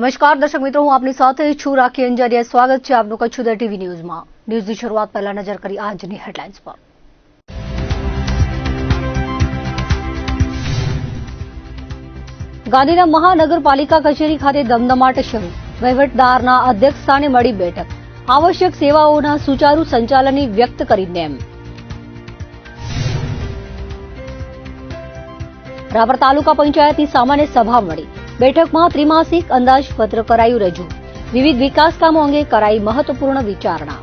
નમસ્કાર દર્શક મિત્રો, હું આપની સાથે છું રાખી અંજારિયા. સ્વાગત છે આપનું કચ્છ ઉદય ટીવી ન્યૂઝમાં. ન્યૂઝની શરૂઆત પહેલા નજર કરી આજની હેડલાઇન્સ પર. ગાંધીના મહાનગરપાલિકા કચેરી ખાતે ધમધમાટ શરૂ. વહીવટદારના અધ્યક્ષ સ્થાને મળી બેઠક. આવશ્યક સેવાઓના સુચારુ સંચાલનની વ્યક્ત કરી નેમ. રાપર તાલુકા પંચાયતની સામાન્ય સભા મળી. બેઠકમાં ત્રિમાસિક અંદાજપત્ર કરાયું રજૂ. વિવિધ વિકાસ કામો અંગે કરાઈ મહત્વપૂર્ણ વિચારણા.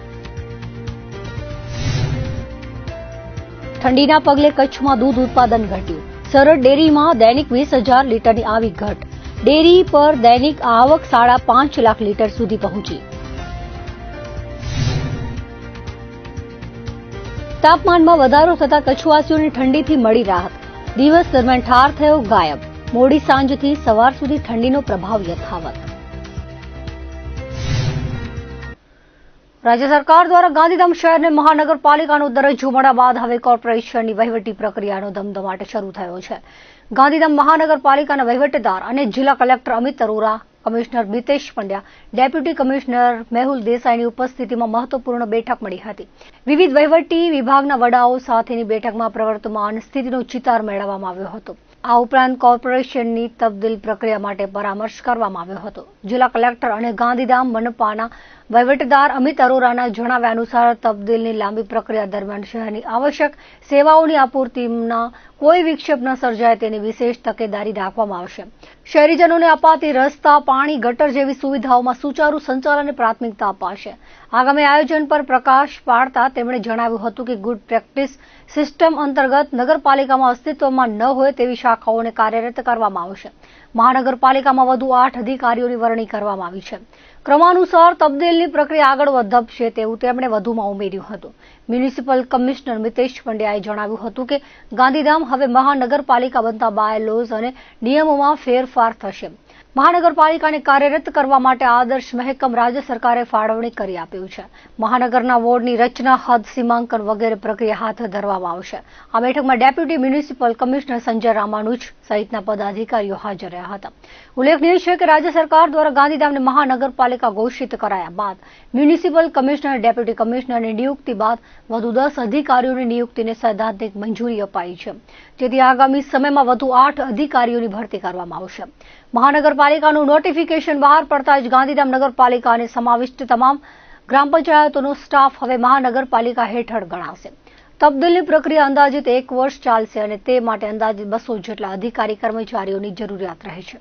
ઠંડીના પગલે કચ્છમાં દૂધ ઉત્પાદન ઘટ્યું. સરહદ ડેરીમાં દૈનિક 20,000 લીટરની આવી ઘટ. ડેરી પર દૈનિક આવક 5.5 લાખ લીટર સુધી પહોંચી. તાપમાનમાં વધારો થતા કચ્છવાસીઓને ઠંડીથી મળી રાહત. દિવસ દરમિયાન ઠાર થયો ગાયબ. મોડી સાંજથી સવાર સુધી ઠંડીનો પ્રભાવ યથાવત. રાજ્ય સરકાર દ્વારા ગાંધીધામ શહેરને મહાનગરપાલિકાનો દરજ્જો મળ્યા બાદ હવે કોર્પોરેશનની વહીવટી પ્રક્રિયાનો ધમધમાટ શરૂ થયો છે. ગાંધીધામ મહાનગરપાલિકાના વહીવટદાર અને જિલ્લા collector Amit Arora, commissioner Mitesh Pandya, deputy commissioner Mehul દેસાઈની ઉપસ્થિતિમાં મહત્વપૂર્ણ બેઠક મળી હતી. વિવિધ વહીવટી વિભાગના વડાઓ સાથેની બેઠકમાં પ્રવર્તમાન સ્થિતિનો ચિતાર મેળવવામાં આવ્યો હતો. આ ઉપરાંત કોર્પોરેશનની તબદીલ પ્રક્રિયા માટે પરામર્શ કરવામાં આવ્યો હતો. જિલ્લા કલેક્ટર અને ગાંધીધામ મનપાના વહીવટદાર અમિત અરોરાના જણાવ્યા અનુસાર તબદીલની લાંબી પ્રક્રિયા દરમિયાન શહેરની આવશ્યક સેવાઓની આપૂર્તિમાં કોઈ વિક્ષેપ ન સર્જાય તેની વિશેષ તકેદારી રાખવામાં આવશે. શહેરીજનોને અપાતી રસ્તા, પાણી, ગટર જેવી સુવિધાઓમાં સુચારુ સંચાલનને પ્રાથમિકતા અપાશે. આગામી આયોજન પર પ્રકાશ પાડતા તેમણે જણાવ્યું હતું કે ગુડ પ્રેક્ટિસ સિસ્ટમ અંતર્ગત નગરપાલિકામાં અસ્તિત્વમાં ન હોય તેવી શાખાઓને કાર્યરત કરવામાં આવશે. મહાનગરપાલિકામાં વધુ 8 અધિકારીઓની વરણી કરવામાં આવી છે. ક્રમાનુસાર તબદીલની પ્રક્રિયા આગળ વધશે તેવું તેમણે વધુમાં ઉમેર્યું હતું. મ્યુનિસિપલ કમિશનર મિતેશ પંડ્યાએ જણાવ્યું હતું કે ગાંધીધામ હવે મહાનગરપાલિકા બનતા બાયલોઝ અને નિયમોમાં ફેરફાર થશે. મહાનગરપાલિકાને કાર્યરત કરવા માટે આદર્શ મહેકમ રાજ્ય સરકારે ફાળવણી કરી આપ્યું છે. મહાનગરના વોર્ડની રચના, હદ સીમાંકન વગેરે પ્રક્રિયા હાથ ધરવામાં આવશે. આ બેઠકમાં deputy municipal commissioner Sanjay Ramanuj સહિતના પદાધિકારીઓ હાજર રહ્યા હતા. ઉલ્લેખનીય છે કે રાજ્ય સરકાર દ્વારા ગાંધીધામને મહાનગરપાલિકા ઘોષિત કરાયા બાદ મ્યુનિસિપલ કમિશનર, ડેપ્યુટી કમિશનરની નિયુક્તિ બાદ વધુ 10 અધિકારીઓની નિયુક્તિને સૈદ્ધાંતિક મંજૂરી અપાઈ છે. જેથી આગામી સમયમાં વધુ 8 અધિકારીઓની ભરતી કરવામાં આવશે. મહાનગરપાલિકાનું નોટિફિકેશન બહાર પડતા જ ગાંધીધામ નગરપાલિકાને સમાવિષ્ટ તમામ ગ્રામ પંચાયતોનો સ્ટાફ હવે મહાનગરપાલિકા હેઠળ ગણાશે. તબદીલની પ્રક્રિયા અંદાજિત 1 વર્ષ ચાલશે અને તે માટે અંદાજિત 200 જેટલા અધિકારી કર્મચારીઓની જરૂરિયાત રહે છે.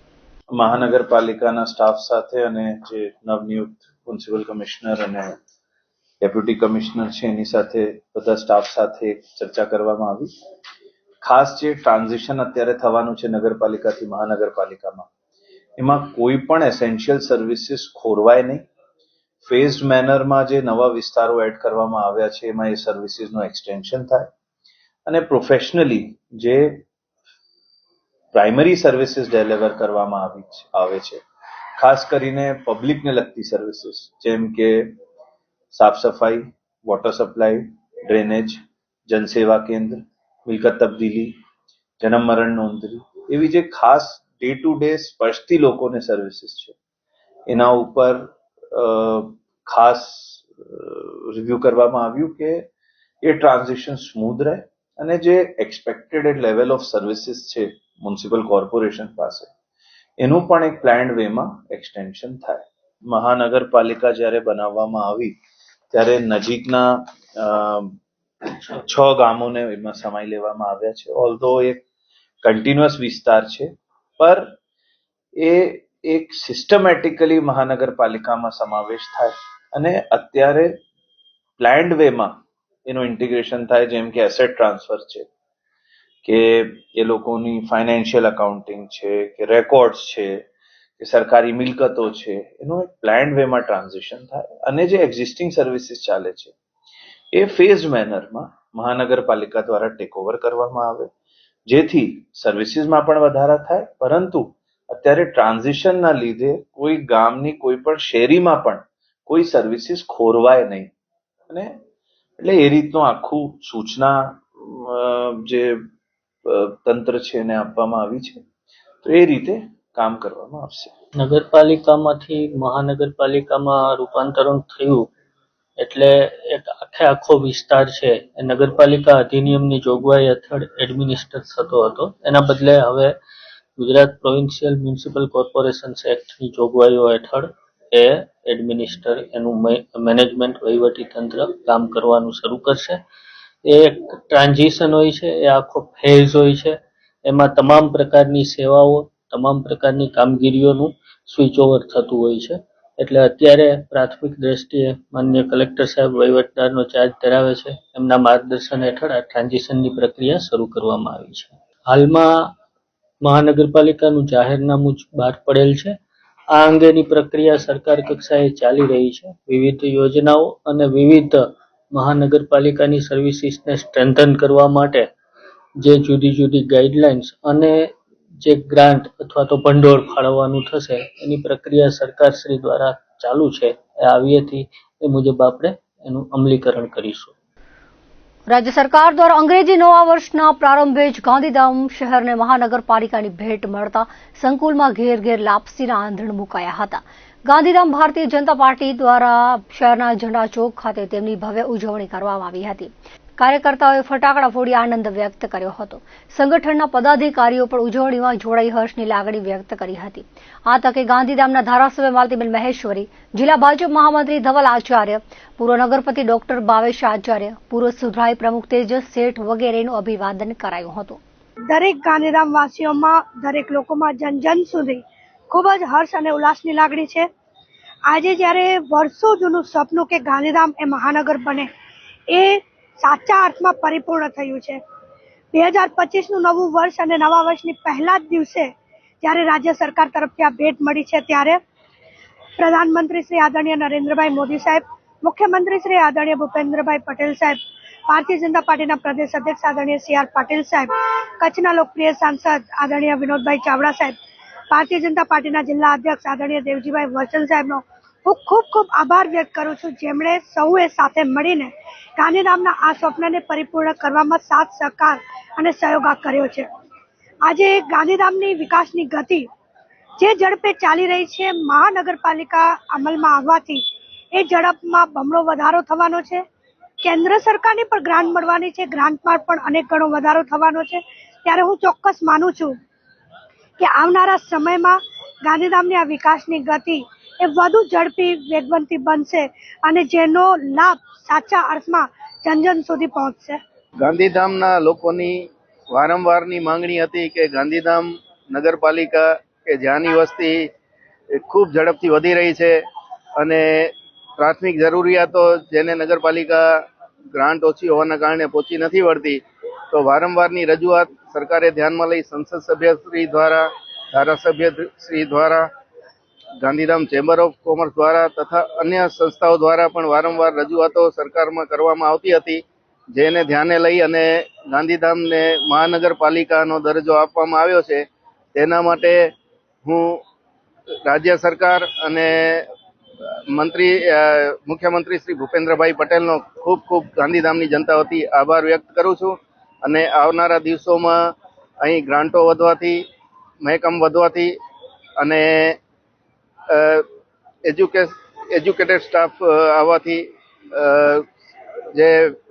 મહાનગરપાલિકાના સ્ટાફ સાથે અને જે નવનિયુક્ત મ્યુનિસિપલ કમિશનર અને ડેપ્યુટી કમિશનર છે એની સાથે બધા સ્ટાફ સાથે ચર્ચા કરવામાં આવી. ખાસ જે ટ્રાન્ઝિશન અત્યારે થવાનું છે નગરપાલિકાથી મહાનગરપાલિકામાં, એમાં કોઈ પણ એસેન્શિયલ સર્વિસીસ ખોરવાય નહીં. ફેઝડ મેનરમાં જે નવા વિસ્તારો એડ કરવામાં આવ્યા છે એમાં એ સર્વિસીસનું એક્સટેન્શન થાય અને પ્રોફેશનલી જે પ્રાઇમરી સર્વિસીસ ડિલિવર કરવામાં આવે છે, ખાસ કરીને પબ્લિકને લગતી સર્વિસીસ જેમ કે સાફ સફાઈ, વોટર સપ્લાય, ડ્રેનેજ, જનસેવા કેન્દ્ર, મિલકત તબદીલી, જન્મ મરણ નોંધણી, એવી જે ખાસ ડે ટુ ડે સ્પર્શતી લોકોને સર્વિસીસ છે એના ઉપર ખાસ રિવ્યુ કરવામાં આવ્યું કે એ ટ્રાન્ઝિશન સ્મૂધ રહે અને જે એક્સપેક્ટેડ લેવલ ઓફ સર્વિસીસ છે મ્યુનિસિપલ કોર્પોરેશન પાસે એનું પણ એક પ્લાન્ડ વેમાં એક્સટેન્શન થાય. મહાનગરપાલિકા જ્યારે બનાવવામાં આવી ત્યારે નજીકના 6 ગામોને એમાં સમાઈ લેવામાં આવ્યા છે. ઓલ્ધો એક કન્ટિન્યુઅસ વિસ્તાર છે, પર એ એક સિસ્ટમેટિકલી મહાનગરપાલિકામાં સમાવેશ થાય અને અત્યારે પ્લાન્ડ વેમાં એનું ઇન્ટિગ્રેશન થાય, જેમ કે એસેટ ટ્રાન્સફર છે, કે એ લોકોની ફાઇનાન્શિયલ અકાઉન્ટિંગ છે, કે રેકોર્ડ્સ છે, કે સરકારી મિલકતો છે, એનું એક પ્લાન્ડ વેમાં ટ્રાન્ઝિશન થાય અને જે એક્ઝિસ્ટિંગ સર્વિસીસ ચાલે છે એ ફેઝડ મેનરમાં મહાનગરપાલિકા દ્વારા ટેક ઓવર કરવામાં આવે, જેથી સર્વિસીસમાં પણ વધારા થાય, પરંતુ અત્યારે ટ્રાન્ઝિશનના લીધે કોઈ ગામની કોઈ પણ શેરીમાં પણ કોઈ સર્વિસીસ ખોરવાય નહીં. અને એટલે એ રીતનું આખું સૂચના જે તંત્ર છે એને આપવામાં આવી છે, તો એ રીતે કામ કરવામાં આવશે. નગરપાલિકામાંથી મહાનગરપાલિકામાં રૂપાંતરણ થયું એટલે આખો વિસ્તાર છે એ નગરપાલિકા અધિનિયમની જોગવાઈ હેઠળ એડમિનિસ્ટર થતો હતો. એના બદલે હવે ગુજરાત પ્રોવિન્શિયલ મ્યુનિસિપલ કોર્પોરેશન્સ એક્ટની જોગવાઈઓ હેઠળ એ એડમિનિસ્ટર એનું મેનેજમેન્ટ વહીવટી તંત્ર કામ કરવાનું શરૂ કરશે. એ એક ટ્રાન્ઝિશન હોય છે, એ આખો ફેઝ હોય છે. એમાં તમામ પ્રકારની સેવાઓ, તમામ પ્રકારની કામગીરીઓનું સ્વિચ ઓવર થતું હોય છે. એટલે અત્યારે પ્રાથમિક દ્રષ્ટિએ માનનીય કલેક્ટર સાહેબ વહીવટદારનો ચાર્જ ધરાવે છે. એમના માર્ગદર્શન હેઠળ આ ટ્રાન્ઝિશનની પ્રક્રિયા શરૂ કરવામાં આવી છે. હાલમાં મહાનગરપાલિકાનું જાહેરનામું બહાર પડેલ છે. આ અંગેની પ્રક્રિયા સરકાર કક્ષાએ ચાલી રહી છે. વિવિધ યોજનાઓ અને વિવિધ મહાનગરપાલિકાની સર્વિસીસને સ્ટ્રેન્થન કરવા માટે જે જુદી જુદી ગાઈડલાઇન્સ અને જે ગ્રાન્ટ અથવા તો ભંડોળ ફાળવવાનું થશે એની પ્રક્રિયા સરકારશ્રી દ્વારા ચાલુ છે. એ આવ્યેથી એ મુજબ આપણે એનું અમલીકરણ કરીશું. રાજ્ય સરકાર દ્વારા અંગ્રેજી નવા વર્ષના પ્રારંભે જ ગાંધીધામ શહેરને મહાનગરપાલિકાની ભેટ મળતા સંકુલમાં ઘેર ઘેર લાપસીના આંધણ મુકાયા હતા. ગાંધીધામ ભારતીય જનતા પાર્ટી દ્વારા શહેરના ઝંડા ચોક ખાતે તેમની ભવ્ય ઉજવણી કરવામાં આવી હતી. કાર્યકર્તાઓએ ફટાકડા ફોડી આનંદ વ્યક્ત કર્યો હતો. સંગઠનના પદાધિકારીઓ પણ ઉજવણીમાં જોડાઈ હર્ષની લાગણી વ્યક્ત કરી હતી. આ તકે ગાંધીધામના ધારાસભ્ય માલતીબેન મહેશ્વરી, જિલ્લા ભાજપ મહામંત્રી ધવલ આચાર્ય, પૂર્વ નગરપતિ ડોક્ટર ભાવેશ આચાર્ય, પૂર્વ સુધરાઈ પ્રમુખ તેજસ શેઠ વગેરેનું અભિવાદન કરાયું હતું. દરેક ગાંધીધામ વાસીઓમાં, દરેક લોકોમાં જન જન સુધી ખૂબ જ હર્ષ અને ઉલ્લાસની લાગણી છે. આજે જ્યારે વર્ષો જૂનું સપનું કે ગાંધીધામ એ મહાનગર બને એ સાચા અર્થમાં પરિપૂર્ણ થયું છે. 2025નું નવું વર્ષ અને નવા વર્ષની પહેલા જ દિવસે જ્યારે રાજ્ય સરકાર તરફથી આ ભેટ મળી છે, ત્યારે પ્રધાનમંત્રી શ્રી આદરણીય નરેન્દ્રભાઈ મોદી સાહેબ, મુખ્યમંત્રી શ્રી આદરણીય ભૂપેન્દ્રભાઈ પટેલ સાહેબ, ભારતીય જનતા પાર્ટીના પ્રદેશ અધ્યક્ષ આદરણીય CR પાટીલ સાહેબ, કચ્છના લોકપ્રિય સાંસદ આદરણીય વિનોદભાઈ ચાવડા સાહેબ, ભારતીય જનતા પાર્ટીના જિલ્લા અધ્યક્ષ આદરણીય દેવજીભાઈ વચન સાહેબનો હું ખૂબ ખૂબ આભાર વ્યક્ત કરું છું, જેમણે સૌએ સાથે મળીને ગાંધીધામના આ સ્વપ્નને પરિપૂર્ણ કરવામાં સાથ સહકાર અને સહયોગ કર્યો છે. આજે ગાંધીધામની વિકાસની ગતિ જે ઝડપે ચાલી રહી છે, મહાનગરપાલિકા અમલમાં આવવાથી એ ઝડપમાં બમણો વધારો થવાનો છે. કેન્દ્ર સરકારની પણ ગ્રાન્ટ મળવાની છે, ગ્રાન્ટમાં પણ અનેક ગણો વધારો થવાનો છે. ત્યારે હું ચોક્કસ માનું છું કે આવનારા સમયમાં ગાંધીધામની આ વિકાસની ગતિ એ વધુ ઝડપી વેગવંતી બનશે અને જેનો લાભ સાચા અર્થમાં જન જન સુધી પહોંચશે. ગાંધીધામના લોકોની વારંવારની માંગણી હતી કે ગાંધીધામ નગરપાલિકા કે જ્યાંની વસ્તી ખૂબ ઝડપથી વધી રહી છે અને પ્રાથમિક જરૂરિયાતો જેને નગરપાલિકા ગ્રાન્ટ ઓછી હોવાના કારણે પહોંચી નથી વળતી, તો વારંવારની રજૂઆત સરકારે ધ્યાનમાં લઈ સંસદ સભ્યશ્રી દ્વારા, ધારાસભ્યશ્રી દ્વારા, ગાંધીધામ ચેમ્બર ઓફ કોમર્સ દ્વારા તથા અન્ય સંસ્થાઓ દ્વારા પણ વારંવાર રજૂઆતો સરકારમાં કરવામાં આવતી હતી, જેને ધ્યાને લઈ અને ગાંધીધામને મહાનગરપાલિકાનો દરજ્જો આપવામાં આવ્યો છે. તેના માટે હું રાજ્ય સરકાર અને મુખ્યમંત્રી શ્રી ભૂપેન્દ્રભાઈ પટેલનો ખૂબ ખૂબ ગાંધીધામની જનતા વતી આભાર વ્યક્ત કરું છું. અને આવનારા દિવસોમાં અહીં ગ્રાન્ટો વધવાથી, મહેકમ વધવાથી અને એજ્યુકેટેડ સ્ટાફ આવવાથી જે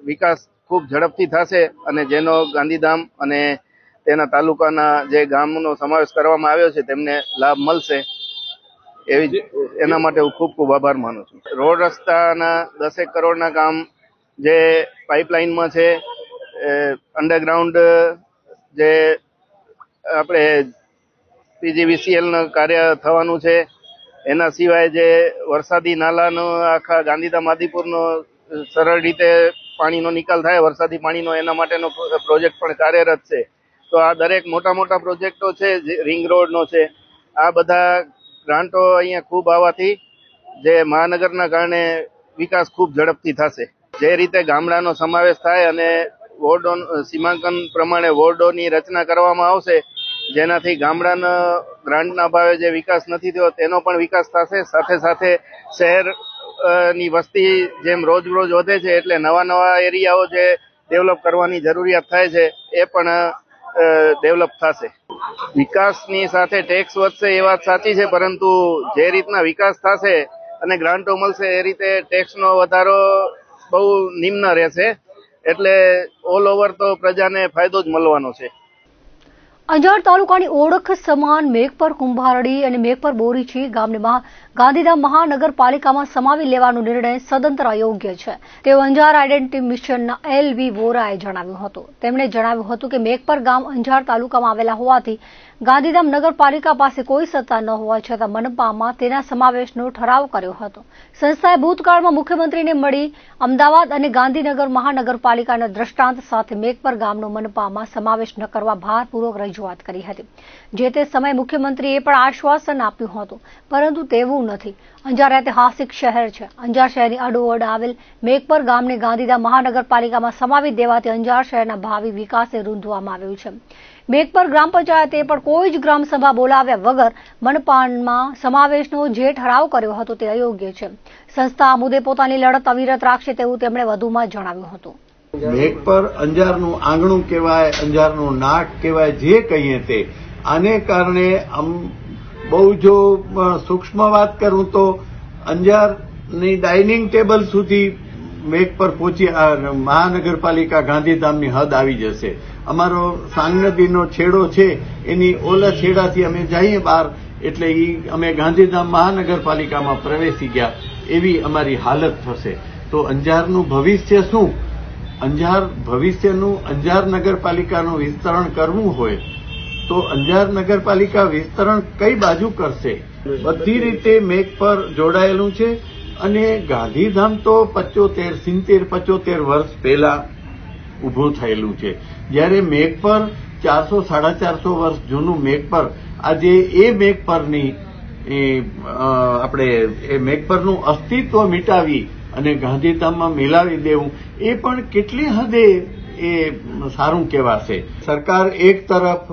વિકાસ ખૂબ ઝડપથી થશે અને જેનો ગાંધીધામ અને તેના તાલુકાના જે ગામનો સમાવેશ કરવામાં આવ્યો છે તેમને લાભ મળશે, એના માટે હું ખૂબ ખૂબ આભાર માનું છું. રોડ રસ્તાના 10 કરોડના કામ જે પાઇપલાઇનમાં છે, અંડરગ્રાઉન્ડ જે આપણે PGVCLનું કાર્ય થવાનું છે, એના સિવાય જે વરસાદી નાલાનો આખા ગાંધીધામ આદિપુરનો સરળ રીતે પાણીનો નિકાલ થાય વરસાદી પાણીનો, એના માટેનો પ્રોજેક્ટ પણ કાર્યરત છે. તો આ દરેક મોટા મોટા પ્રોજેક્ટો છે, રિંગ રોડનો છે, આ બધા ગ્રાન્ટો અહીંયા ખૂબ આવવાથી જે મહાનગરના કારણે વિકાસ ખૂબ ઝડપથી થશે. જે રીતે ગામડાનો સમાવેશ થાય અને વોર્ડો સીમાંકન પ્રમાણે વોર્ડોની રચના કરવામાં આવશે, જેનાથી ગામડાના ગ્રાન્ટના ભાવે જે વિકાસ નથી થયો તેનો પણ વિકાસ થશે. સાથે સાથે શહેરની વસ્તી જેમ રોજ રોજ વધે છે એટલે નવા નવા એરિયાઓ જે ડેવલપ કરવાની જરૂરિયાત થાય છે એ પણ ડેવલપ થશે. વિકાસની સાથે ટેક્સ વધશે એ વાત સાચી છે, પરંતુ જે રીતના વિકાસ થશે અને ગ્રાન્ટો મળશે એ રીતે ટેક્સનો વધારો બહુ નિમ્ન રહેશે, એટલે ઓલ ઓવર તો પ્રજાને ફાયદો જ મળવાનો છે. અંજાર તાલુકાની ઓળખ સમાન મેઘપર કુંભારડી અને મેઘપર બોરીચી ગામને ગાંધીધામ મહાનગરપાલિકામાં સમાવી લેવાનો નિર્ણય સદંતર અયોગ્ય છે તેવું અંજાર આઇડેન્ટિટી મિશનના LV વોરાએ જણાવ્યું હતું. તેમણે જણાવ્યું હતું કે મેઘપર ગામ અંજાર તાલુકામાં આવેલા હોવાથી ગાંધીધામ નગરપાલિકા પાસે કોઈ સત્તા ન હોવા છતાં મનપામાં તેના સમાવેશનો ઠરાવ કર્યો હતો. સંસ્થાએ ભૂતકાળમાં મુખ્યમંત્રીને મળી અમદાવાદ અને ગાંધીનગર મહાનગરપાલિકાના દ્રષ્ટાંત સાથે મેઘપર ગામનો મનપામાં સમાવેશ ન કરવા ભારપૂર્વક રજૂઆત કરી હતી. જે તે સમયે મુખ્યમંત્રીએ પણ આશ્વાસન આપ્યું હતું, પરંતુ તેવું નથી. અંજાર ઐતિહાસિક શહેર છે. અંજાર શહેરની અડોઅડ આવેલ મેઘપર ગામને ગાંધીધામ મહાનગરપાલિકામાં સમાવી દેવાથી અંજાર શહેરના ભાવિ વિકાસે રૂંધવામાં આવ્યું છે. મેઘપર ગ્રામ પંચાયતે પણ કોઈ જ ગ્રામસભા બોલાવ્યા વગર મનપામાં સમાવેશનો જે ઠરાવ કર્યો હતો તે અયોગ્ય છે. સંસ્થા આ મુદ્દે પોતાની લડત અવિરત રાખશે તેવું તેમણે વધુમાં જણાવ્યું હતું. મેઘપર અંજારનું આંગણું કહેવાય, અંજારનું નાક કહેવાય, જે કહીએ તે. આને કારણે બહુ જો સૂક્ષ્મ વાત કરું તો અંજારની ડાઇનિંગ ટેબલ સુધી મેઘપર પહોંચી મહાનગરપાલિકા ગાંધીધામની હદ આવી જશે. અમારો સાંગ નદીનો છેડો છે, એની ઓલા છેડાથી અમે જઈએ બહાર એટલે અમે ગાંધીધામ મહાનગરપાલિકામાં પ્રવેશી ગયા એવી અમારી હાલત થશે. તો અંજારનું ભવિષ્ય શું? અંજાર નગરપાલિકાનું વિસ્તરણ કરવું હોય તો અંજાર નગરપાલિકા વિસ્તરણ કઈ બાજુ કરશે? બધી રીતે મેઘપર જોડાયેલું છે અને ગાંધીધામ તો 75 વર્ષ પહેલા ઉભું થયેલું છે. જ્યારે મેઘપર 400-450 વર્ષ જૂનું મેઘપર આજે એ મેઘપરની આપણે એ મેઘપરનું અસ્તિત્વ મિટાવી અને ગાંધીધામમાં મિલાવી દેવું એ પણ કેટલી હદે એ સારું કહેવાશે. સરકાર એક તરફ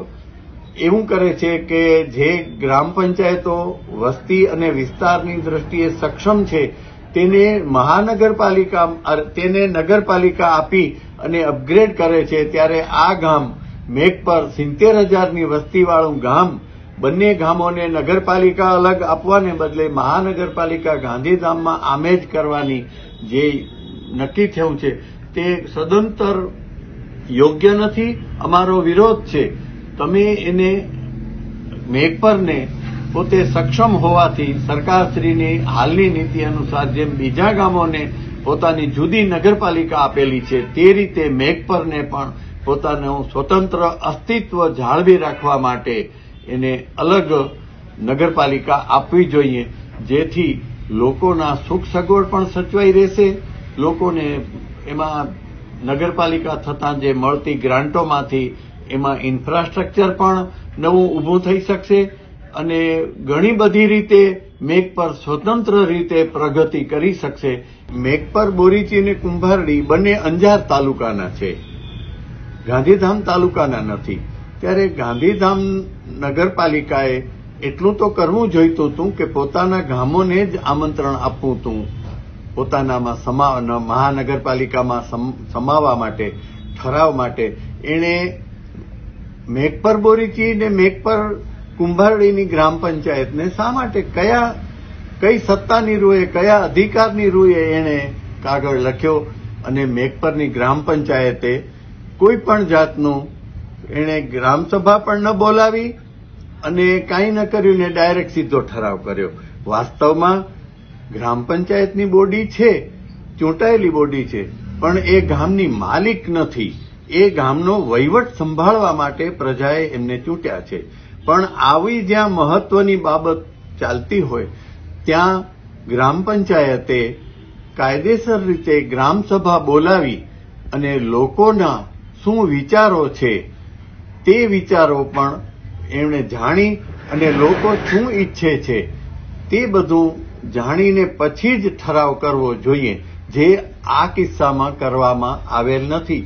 એવું કરે છે કે જે ગ્રામ પંચાયતો વસ્તી અને વિસ્તારની દ્રષ્ટિએ સક્ષમ છે તેને નગરપાલિકા આપી અને અપગ્રેડ કરે છે, ત્યારે આ ગામ મેઘપર 70,000ની વસ્તીવાળું ગામ, બંને ગામોને નગરપાલિકા અલગ આપવાને બદલે મહાનગરપાલિકા ગાંધીધામમાં આમે જ કરવાની જે નક્કી થયું છે તે સદંતર યોગ્ય નથી. અમારો વિરોધ છે. તમે એને મેઘપરને પોતે સક્ષમ હોવાથી સરકારશ્રીની હાલની નીતિ અનુસાર જેમ બીજા ગામોને પોતાની જુદી નગરપાલિકા આપેલી છે તે રીતે મેઘપરને પણ પોતાનું સ્વતંત્ર અસ્તિત્વ જાળવી રાખવા માટે એને અલગ નગરપાલિકા આપવી જોઈએ, જેથી લોકોના સુખ સગવડ પણ સચવાઈ રહેશે. લોકોને એમાં નગરપાલિકા થતાં જે મળતી ગ્રાન્ટોમાંથી એમાં ઇન્ફ્રાસ્ટ્રક્ચર પણ નવું ઊભું થઈ શકશે અને ઘણી બધી રીતે મેઘપર સ્વતંત્ર રીતે પ્રગતિ કરી શકશે. મેઘપર, બોરીચી અને કુંભારડી બંને અંજાર તાલુકાના છે, ગાંધીધામ તાલુકાના નથી. ત્યારે ગાંધીધામ નગરપાલિકાએ એટલું તો કરવું જોઈતું હતું કે પોતાના ગામોને જ આમંત્રણ આપવું હતું પોતાનામાં મહાનગરપાલિકામાં સમાવવા માટે, ઠરાવ માટે. એણે મેઘપર બોરીચી ને મેઘપર કુંભારડીની ગ્રામ પંચાયતને શા માટે કઈ સત્તાની રૂએ, કયા અધિકારની રૂએ એણે કાગળ લખ્યો અને મેઘપરની ગ્રામ પંચાયતે કોઈ પણ જાતનું એણે ગ્રામસભા પણ ન બોલાવી અને કાંઈ ન કર્યું ને ડાયરેક્ટ સીધો ઠરાવ કર્યો. વાસ્તવમાં ગ્રામ પંચાયતની બોડી છે, ચૂંટાયેલી બોડી છે, પણ એ ગામની માલિક નથી. એ ગામનો વહીવટ સંભાળવા માટે પ્રજાએ એમને ચૂંટ્યા છે. પણ આવી જ્યાં મહત્વની બાબત ચાલતી હોય ત્યાં ગ્રામ પંચાયતે કાયદેસર રીતે ગ્રામસભા બોલાવી અને લોકોના શું વિચારો છે તે વિચારો પણ એમણે જાણી અને લોકો શું ઈચ્છે છે તે બધું જાણીને પછી જ ઠરાવ કરવો જોઈએ, જે આ કિસ્સામાં કરવામાં આવેલ નથી.